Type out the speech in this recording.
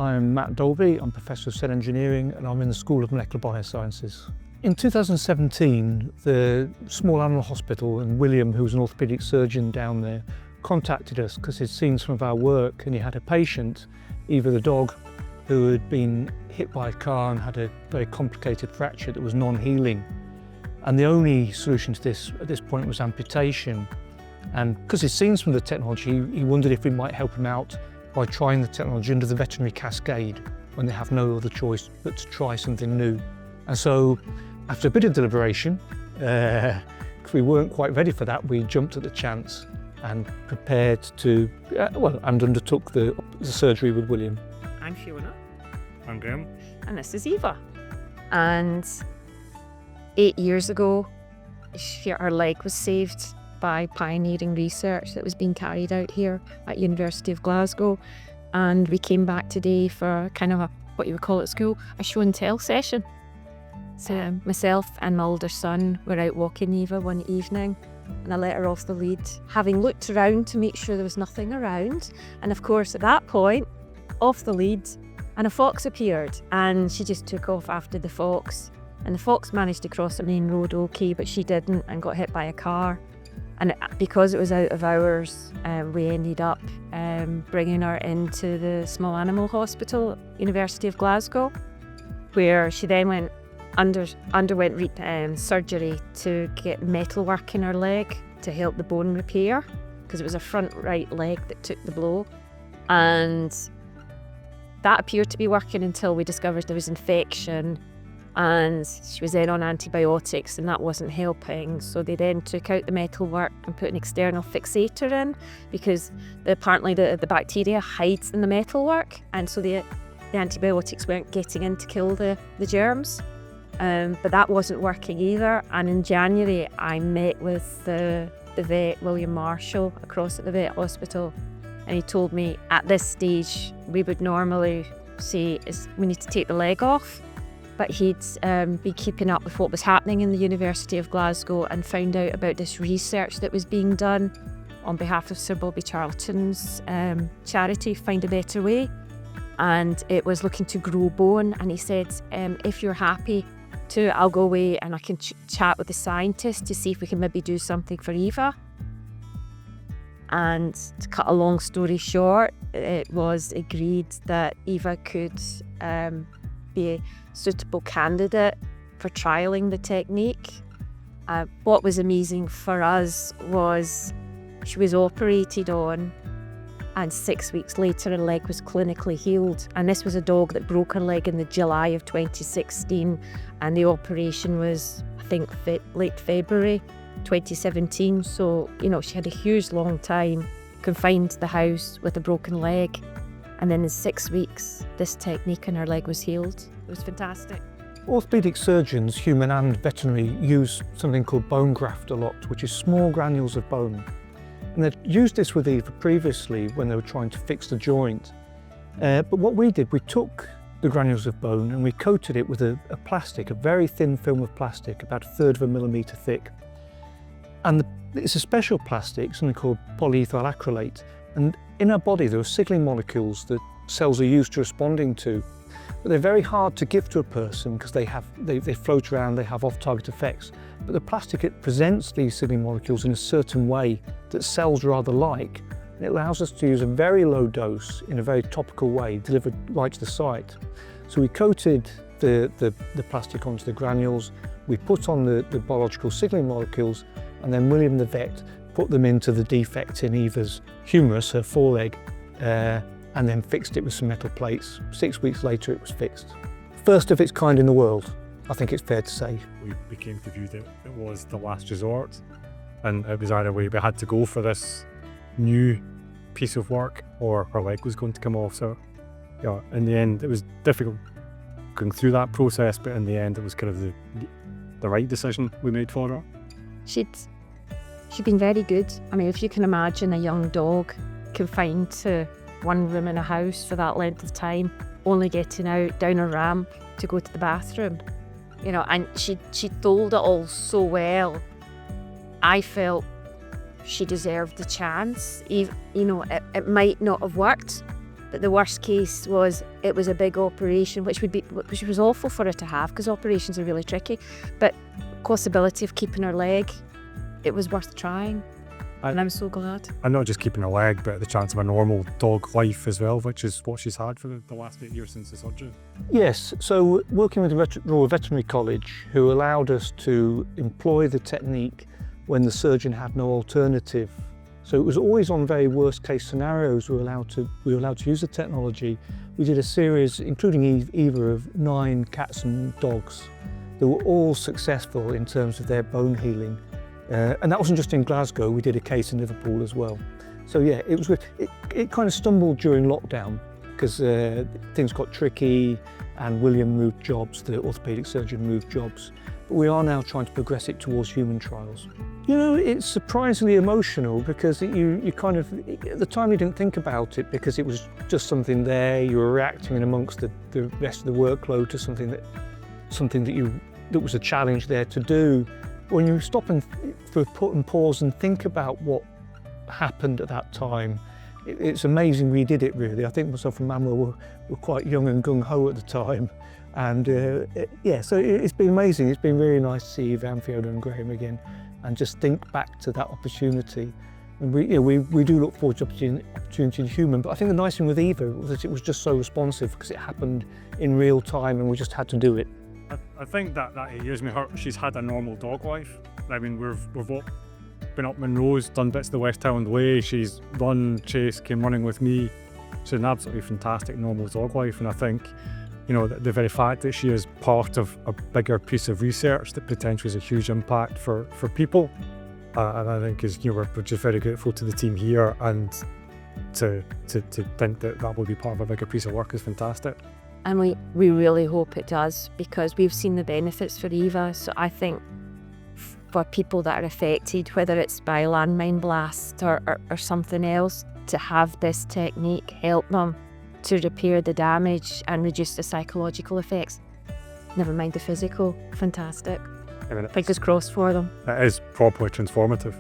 I'm Matt Dolby, I'm Professor of Cell Engineering and I'm in the School of Molecular Biosciences. In 2017, the small animal hospital and William, who was an orthopaedic surgeon down there, contacted us because he'd seen some of our work and he had a patient, Eva the dog, who had been hit by a car and had a very complicated fracture that was non-healing. And the only solution to this at this point was amputation. And because he'd seen some of the technology, he wondered if we might help him out by trying the technology under the veterinary cascade when they have no other choice but to try something new. And so, after a bit of deliberation, because we weren't quite ready for that, we jumped at the chance and prepared to, and undertook the surgery with William. I'm Fiona. I'm Graham. And this is Eva. And 8 years ago, her leg was saved by pioneering research that was being carried out here at University of Glasgow. And we came back today for kind of what you would call at school, a show and tell session. So myself and my older son were out walking Eva one evening and I let her off the lead, having looked around to make sure there was nothing around. And of course, at that point, off the lead, and a fox appeared and she just took off after the fox. And the fox managed to cross the main road okay, but she didn't and got hit by a car. And because it was out of hours, we ended up bringing her into the small animal hospital, University of Glasgow, where she then underwent surgery to get metalwork in her leg to help the bone repair, because it was her front right leg that took the blow. And that appeared to be working until we discovered there was infection, and she was then on antibiotics and that wasn't helping. So they then took out the metalwork and put an external fixator in, because apparently the bacteria hides in the metalwork, and so the antibiotics weren't getting in to kill the germs. But that wasn't working either. And in January, I met with the vet, William Marshall, across at the vet hospital, and he told me at this stage we would normally say we need to take the leg off, but he'd been keeping up with what was happening in the University of Glasgow and found out about this research that was being done on behalf of Sir Bobby Charlton's charity, Find a Better Way, and it was looking to grow bone. And he said, if you're happy to, I'll go away and I can chat with the scientists to see if we can maybe do something for Eva. And to cut a long story short, it was agreed that Eva could be a suitable candidate for trialling the technique. What was amazing for us was she was operated on, and 6 weeks later her leg was clinically healed. And this was a dog that broke her leg in the July of 2016, and the operation was, I think, late February 2017. So, she had a huge long time confined to the house with a broken leg. And then in 6 weeks, this technique and her leg was healed. It was fantastic. Orthopaedic surgeons, human and veterinary, use something called bone graft a lot, which is small granules of bone. And they'd used this with Eva previously when they were trying to fix the joint. But what we did, we took the granules of bone and we coated it with a plastic, a very thin film of plastic, about 1/3 of a millimetre thick. And it's a special plastic, something called polyethyl acrylate. And in our body, there are signaling molecules that cells are used to responding to. But they're very hard to give to a person because they float around, they have off-target effects. But the plastic, it presents these signaling molecules in a certain way that cells rather like. And it allows us to use a very low dose in a very topical way, delivered right to the site. So we coated the plastic onto the granules, we put on the biological signaling molecules, and then William the vet put them into the defect in Eva's humerus, her foreleg, and then fixed it with some metal plates. 6 weeks later it was fixed. First of its kind in the world, I think it's fair to say. We came to view that it was the last resort, and it was either way we had to go for this new piece of work or her leg was going to come off. So yeah, in the end it was difficult going through that process, but in the end it was kind of the right decision we made for her. She'd been very good. I mean, if you can imagine a young dog confined to one room in a house for that length of time, only getting out down a ramp to go to the bathroom, and she told it all so well. I felt she deserved the chance. It might not have worked, But the worst case was it was a big operation, which was awful for her to have because operations are really tricky. But possibility of keeping her leg, it was worth trying. And I'm so glad. And not just keeping her leg, but the chance of a normal dog life as well, which is what she's had for the last 8 years since the surgery. Yes, so working with the Royal Veterinary College, who allowed us to employ the technique when the surgeon had no alternative. So it was always on very worst case scenarios we were allowed to use the technology. We did a series, including Eva, of 9 cats and dogs. They were all successful in terms of their bone healing. And that wasn't just in Glasgow, we did a case in Liverpool as well. So yeah, it was good. It kind of stumbled during lockdown because things got tricky and William moved jobs, the orthopaedic surgeon moved jobs. But we are now trying to progress it towards human trials. You know, it's surprisingly emotional because you kind of, at the time you didn't think about it because it was just something there, you were reacting in amongst the rest of the workload to something that was a challenge there to do. When you stop and put and pause and think about what happened at that time, it's amazing we did it really. I think myself and Manuel were quite young and gung-ho at the time. And yeah, so it's been amazing. It's been really nice to see Eva, Fiona and Graham again and just think back to that opportunity. And we do look forward to opportunity in human, but I think the nice thing with Eva was that it was just so responsive because it happened in real time and we just had to do it. I think that 8 years with her, she's had a normal dog life. I mean, we've all been up Monroe's, done bits of the West Highland Way, she's run, chased, came running with me. She's an absolutely fantastic normal dog life, and I think, you know, the very fact that she is part of a bigger piece of research that potentially has a huge impact for people, and I think we're just very grateful to the team here, and to think that will be part of a bigger piece of work is fantastic. And we really hope it does because we've seen the benefits for Eva. So I think for people that are affected, whether it's by landmine blast or something else, to have this technique help them to repair the damage and reduce the psychological effects. Never mind the physical. Fantastic. Fingers crossed for them. It is properly transformative.